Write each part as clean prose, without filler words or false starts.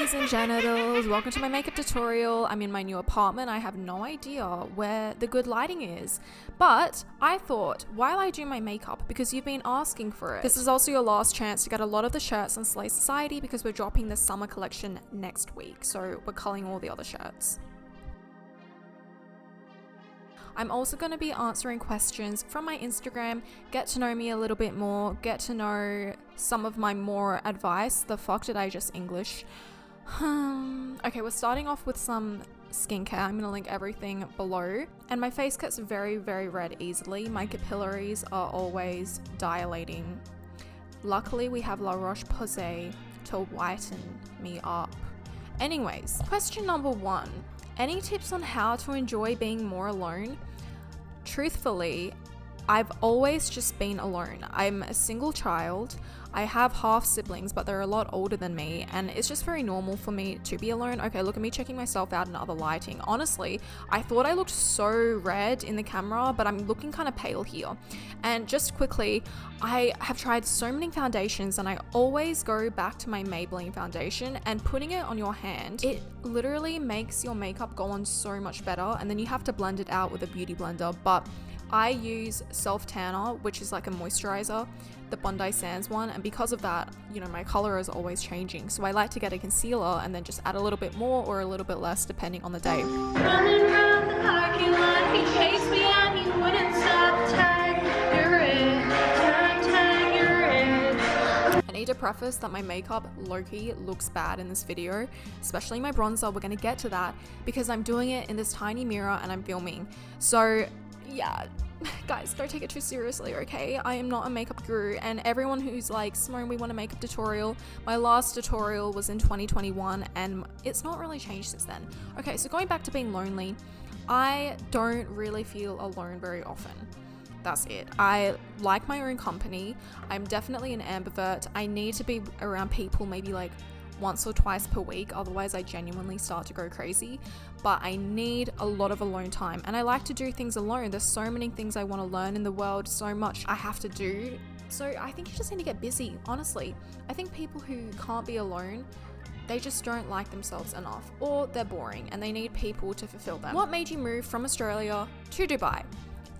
boobies and genitals, welcome to my makeup tutorial. I'm in my new apartment. I have no idea where the good lighting is, but I thought while I do my makeup, because you've been asking for it, this is also your last chance to get a lot of the shirts on Slay Society because we're dropping the summer collection next week, so we're culling all the other shirts. I'm also going to be answering questions from my Instagram, get to know me a little bit more, get to know some of my more advice. The fuck did I just English? Okay, we're starting off with some skincare. I'm going to link everything below. And my face gets very, very red easily. My capillaries are always dilating. Luckily, we have La Roche-Posay to whiten me up. Anyways, question number 1. Any tips on how to enjoy being more alone? Truthfully, I've always just been alone. I'm a single child. I have half siblings, but they're a lot older than me, and it's just very normal for me to be alone. Okay, look at me checking myself out in other lighting. Honestly, I thought I looked so red in the camera, but I'm looking kind of pale here. And just quickly, I have tried so many foundations, and I always go back to my Maybelline foundation, and putting it on your hand, it literally makes your makeup go on so much better, and then you have to blend it out with a beauty blender. But I use Self Tanner, which is like a moisturizer, the Bondi Sands one, and because of that, you know, my color is always changing. So I like to get a concealer and then just add a little bit more or a little bit less depending on the day. Running around the parking lot, he chased me and he wouldn't stop. Tag, you're it. Tag, you're it. I need to preface that my makeup low-key looks bad in this video, especially my bronzer. We're gonna get to that because I'm doing it in this tiny mirror and I'm filming. So yeah, guys, don't take it too seriously, okay? I am not a makeup guru, and everyone who's like, Simone, we want a makeup tutorial. My last tutorial was in 2021 and it's not really changed since then. Okay, so going back to being lonely, I don't really feel alone very often. That's it. I like my own company. I'm definitely an ambivert. I need to be around people maybe like once or twice per week, otherwise I genuinely start to go crazy. But I need a lot of alone time, and I like to do things alone. There's so many things I want to learn in the world, so much I have to do. So I think you just need to get busy, honestly. I think people who can't be alone, they just don't like themselves enough, or they're boring and they need people to fulfill them. What made you move from Australia to Dubai?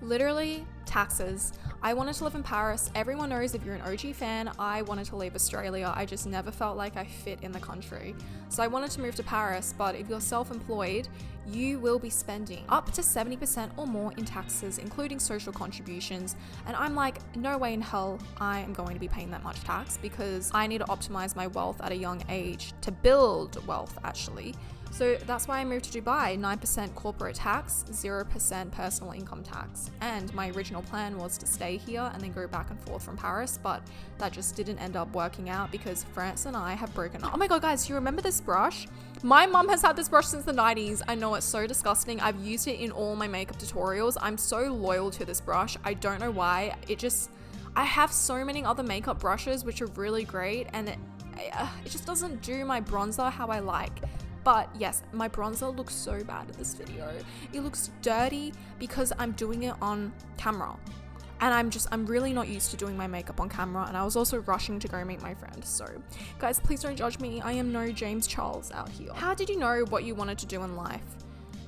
Literally, taxes. I wanted to live in Paris. Everyone knows if you're an OG fan, I wanted to leave Australia. I just never felt like I fit in the country. So I wanted to move to Paris, but if you're self-employed, you will be spending up to 70% or more in taxes, including social contributions. And I'm like, no way in hell I am going to be paying that much tax because I need to optimize my wealth at a young age to build wealth, actually. So that's why I moved to Dubai. 9% corporate tax, 0% personal income tax. And my original plan was to stay here and then go back and forth from Paris, but that just didn't end up working out because France and I have broken up. Oh my god, guys, do you remember this brush? My mum has had this brush since the 90s. I know it's so disgusting. I've used it in all my makeup tutorials. I'm so loyal to this brush. I don't know why. I have so many other makeup brushes which are really great, and it just doesn't do my bronzer how I like. But yes, my bronzer looks so bad in this video. It looks dirty because I'm doing it on camera. And I'm really not used to doing my makeup on camera, and I was also rushing to go meet my friend. So guys, please don't judge me. I am no James Charles out here. How did you know what you wanted to do in life?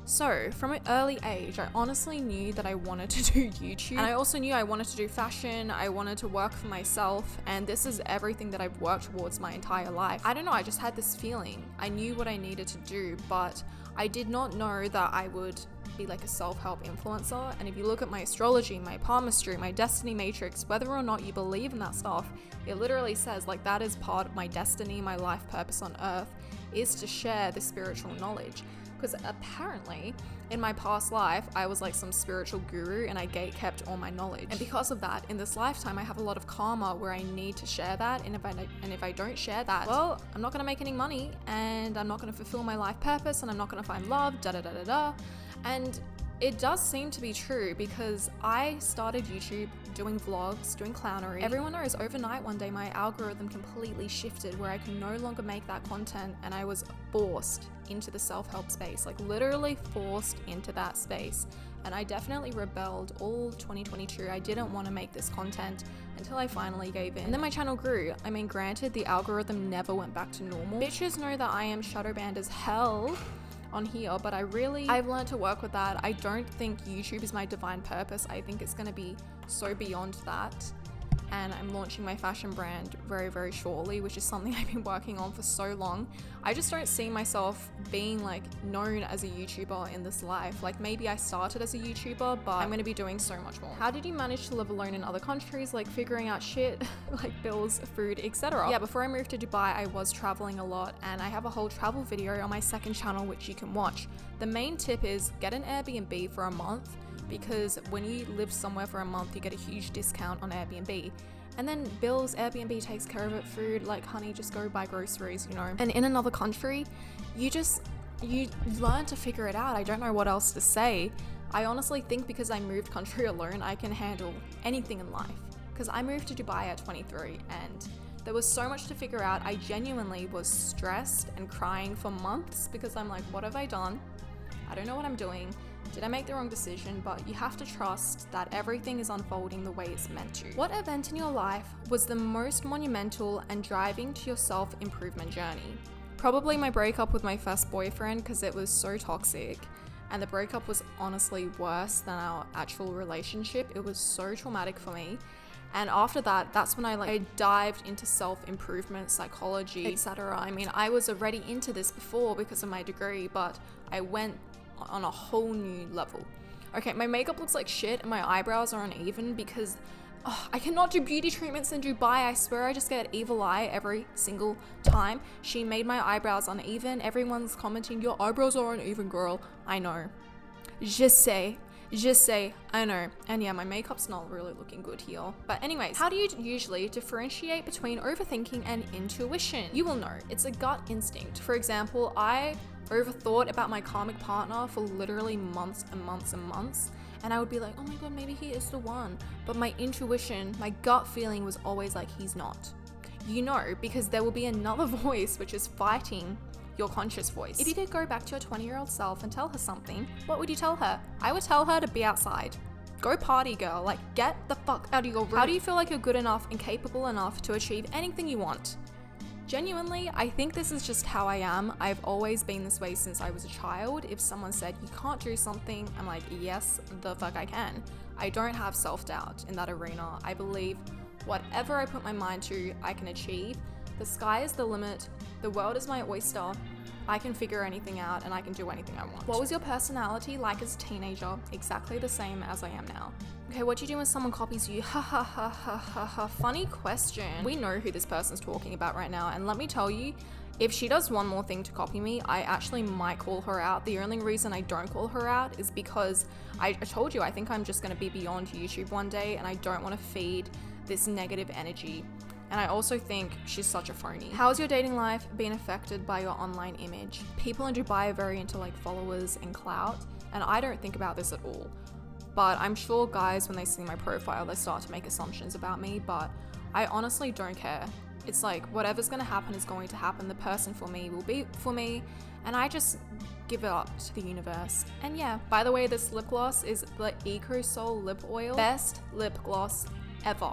So from an early age, I honestly knew that I wanted to do YouTube, and I also knew I wanted to do fashion. I wanted to work for myself, and this is everything that I've worked towards my entire life. I don't know, I just had this feeling. I knew what I needed to do, but I did not know that I would be like a self-help influencer. And if you look at my astrology, my palmistry, my destiny matrix, whether or not you believe in that stuff, it literally says like that is part of my destiny, my life purpose on earth is to share the spiritual knowledge. Because apparently in my past life I was like some spiritual guru and I gate-kept all my knowledge, and because of that in this lifetime I have a lot of karma where I need to share that, and if I don't share that, well, I'm not going to make any money and I'm not going to fulfill my life purpose and I'm not going to find love, and it does seem to be true because I started YouTube doing vlogs, doing clownery. Everyone knows overnight one day my algorithm completely shifted where I can no longer make that content, and I was forced into the self-help space, like literally forced into that space. and I definitely rebelled all 2022. I didn't want to make this content until I finally gave in. And then my channel grew. I mean, granted, the algorithm never went back to normal. Bitches know that I am shadow banned as hell on here, but I've learned to work with that. I don't think YouTube is my divine purpose. I think it's going to be so beyond that. And I'm launching my fashion brand very, very shortly, which is something I've been working on for so long. I just don't see myself being like known as a YouTuber in this life. Like maybe I started as a YouTuber, but I'm going to be doing so much more. How did you manage to live alone in other countries, like figuring out shit like bills, food, etc.? Yeah, before I moved to Dubai, I was traveling a lot, and I have a whole travel video on my second channel which you can watch. The main tip is get an Airbnb for a month, because when you live somewhere for a month, you get a huge discount on Airbnb. And then bills, Airbnb takes care of it. Food, like honey, just go buy groceries, you know. And in another country, you learn to figure it out. I don't know what else to say. I honestly think because I moved country alone, I can handle anything in life. Because I moved to Dubai at 23 and there was so much to figure out. I genuinely was stressed and crying for months because I'm like, what have I done? I don't know what I'm doing. Did I make the wrong decision? But you have to trust that everything is unfolding the way it's meant to. What event in your life was the most monumental and driving to your self-improvement journey? Probably my breakup with my first boyfriend, because it was so toxic. And the breakup was honestly worse than our actual relationship. It was so traumatic for me. And after that, that's when I dived into self-improvement, psychology, etc. I mean, I was already into this before because of my degree, but I went on a whole new level. Okay, my makeup looks like shit and my eyebrows are uneven because I cannot do beauty treatments in Dubai. I swear I just get evil eye every single time. She made my eyebrows uneven. Everyone's commenting, your eyebrows are uneven, girl. I know. Just say, I know. And yeah, my makeup's not really looking good here. But anyways, how do you usually differentiate between overthinking and intuition? You will know. It's a gut instinct. For example, I overthought about my karmic partner for literally months and months and months. And I would be like, oh my God, maybe he is the one. But my intuition, my gut feeling was always like, he's not. You know, because there will be another voice which is fighting your conscious voice. If you could go back to your 20-year-old self and tell her something, what would you tell her? I would tell her to be outside. Go party, girl. Like, get the fuck out of your room. How do you feel like you're good enough and capable enough to achieve anything you want? Genuinely, I think this is just how I am. I've always been this way since I was a child. If someone said you can't do something, I'm like, yes, the fuck I can. I don't have self-doubt in that arena. I believe whatever I put my mind to, I can achieve. The sky is the limit. The world is my oyster. I can figure anything out and I can do anything I want. What was your personality like as a teenager? Exactly the same as I am now. Okay, what do you do when someone copies you? Ha ha ha ha ha ha. Funny question. We know who this person's talking about right now, and let me tell you, if she does one more thing to copy me, I actually might call her out. The only reason I don't call her out is because I told you, I think I'm just gonna be beyond YouTube one day and I don't wanna feed this negative energy. And I also think she's such a phony. How's your dating life been affected by your online image? People in Dubai are very into like followers and clout, and I don't think about this at all. But I'm sure guys, when they see my profile, they start to make assumptions about me, but I honestly don't care. It's like, whatever's gonna happen is going to happen. The person for me will be for me, and I just give it up to the universe. And yeah, by the way, this lip gloss is the Eco Soul Lip Oil. Best lip gloss ever.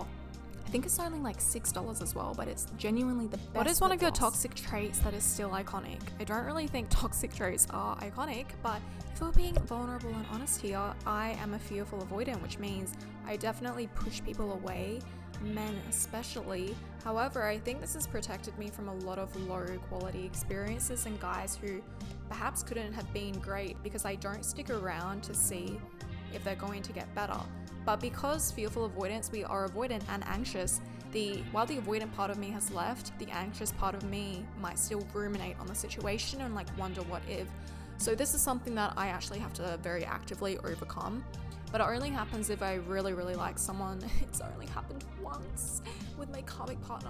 I think it's only like $6 as well, but it's genuinely the best. What is one of your toxic traits that is still iconic? I don't really think toxic traits are iconic, but if we're being vulnerable and honest here, I am a fearful avoidant, which means I definitely push people away, men especially. However, I think this has protected me from a lot of low quality experiences and guys who perhaps couldn't have been great, because I don't stick around to see if they're going to get better. But because fearful avoidance, we are avoidant and anxious. While the avoidant part of me has left, the anxious part of me might still ruminate on the situation and like wonder what if. So this is something that I actually have to very actively overcome. But it only happens if I really, really like someone. It's only happened once with my karmic partner.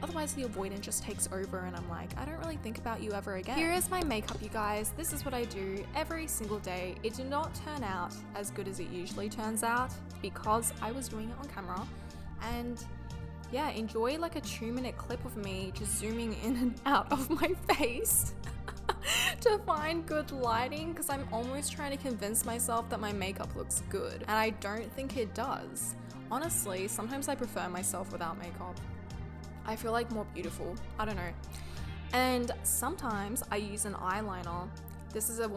Otherwise, the avoidant just takes over and I'm like, I don't really think about you ever again. Here is my makeup, you guys. This is what I do every single day. It did not turn out as good as it usually turns out because I was doing it on camera. And yeah, enjoy like a 2-minute clip of me just zooming in and out of my face. to find good lighting because I'm almost trying to convince myself that my makeup looks good, and I don't think it does. Honestly, sometimes I prefer myself without makeup. I feel like more beautiful. I don't know. And sometimes I use an eyeliner. This is a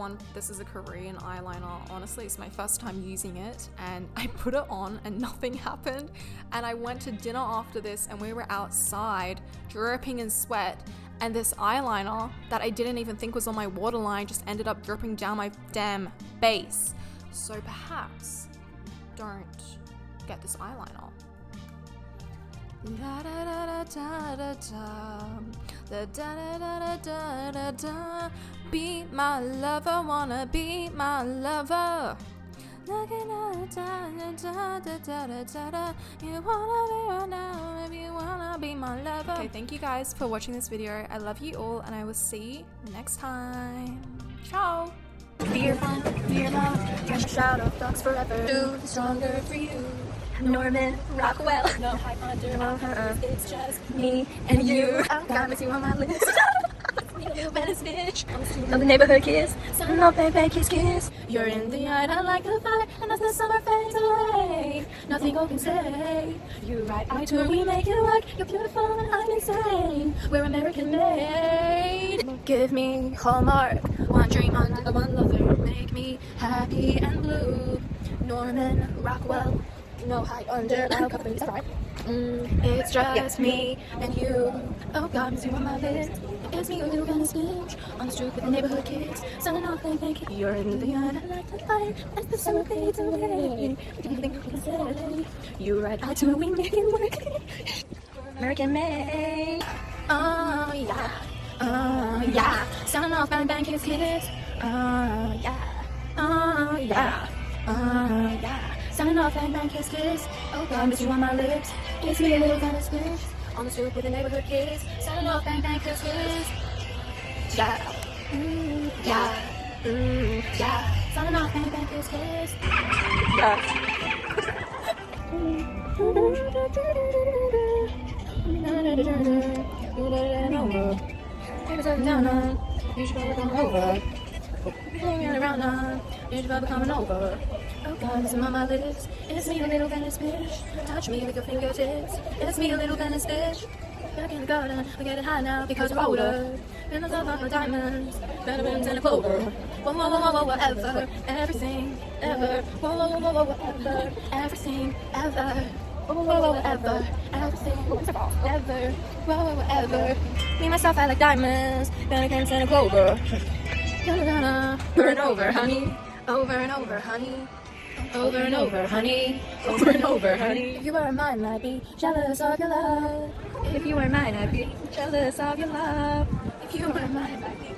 Korean eyeliner. Honestly, it's my first time using it, and I put it on and nothing happened. And I went to dinner after this and we were outside dripping in sweat, and this eyeliner that I didn't even think was on my waterline just ended up dripping down my damn face. So perhaps don't get this eyeliner. Da da da da da da da da da da da. Be my lover, wanna be my lover. Looking at da da da da da da da. You wanna be right now if you wanna be my lover. Okay, thank you guys for watching this video. I love you all, and I will see you next time. Ciao. Fear fun, fear love, you're a shout of dogs forever. Do stronger for you. Norman Rockwell. No hype under, it's just me and you. I got with you on my list. You Venice bitch. Of the neighborhood kiss. Sun up, baby, kiss, kiss. You're in the eye, I like the fire, and as the summer fades away, nothing I can say. You right eye tour, we make it work. You're beautiful and I'm insane. We're American made. Give me Hallmark. One dream under the one lover. Make me happy and blue. Norman Rockwell. No hide under our company's right. It's just me and you. Oh God, miss you on my list. It's me, a little Venice bitch. On the street with the neighborhood kids. Sunning off, they think you're in the yard. I like the fire as the summer fades away. Do you think we can say? You right out to we make it work. American made. Oh yeah. Oh yeah. Sunning off, bang bang, kiss kiss. Oh yeah. Oh yeah. Oh yeah. Signing off, bang bang, kiss kiss. Oh God, miss you on my lips. Gives me a little kind of spit. On the street with the neighborhood kids. Signing off, bang bang, kiss kiss. Yeah, yeah, yeah. Signing off, bang bang, kiss kiss. Yeah. You should probably come over. Hanging around now, you should probably coming over. Oh God, it's on my lips. It's me, a little Venice bitch. Touch me with your fingertips. It's me, a little Venice bitch. Back in the garden, we're getting high now because we're older. In the love of our diamonds, veterans and a clover. Whoa, whoa, whoa, whoa, whatever, everything, ever. Whoa, whoa, whoa, whoa, whatever, everything, ever. Whoa, whoa, whoa, whatever, everything, ever. Whoa, whoa, whatever. Me, myself, I like diamonds, veterans and a clover. Over and over, honey. Over and over, honey. Over and over, honey. Over and over, honey. If you were mine, I'd be jealous of your love. If you were mine, I'd be jealous of your love. If you were mine, I'd be